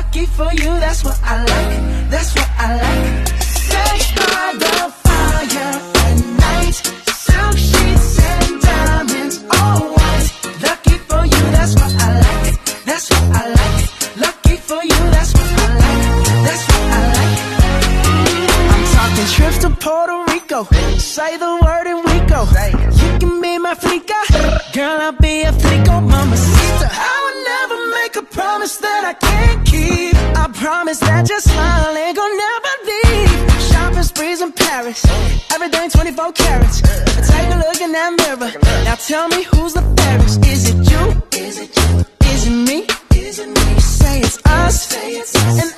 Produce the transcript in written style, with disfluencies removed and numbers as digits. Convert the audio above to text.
lucky for you, that's what I like, that's what I like. Sex by the fire at night, silk sheets and diamonds, all white. Lucky for you, that's what I like, that's what I like. Lucky for you, that's what I like, that's what I like. I'm talking trips to Puerto Rico, say the word and we go. You can be my flica, girl, I'll be a flico, mamacita. I would never make a promise that I can't keep. I promise that your smile ain't gonna never leave. Shopping sprees in Paris, everything 24 carats. Take a look in that mirror, now tell me who's the fairest. Is it you? Is it you? Is it me? Is it me? Say it's us, and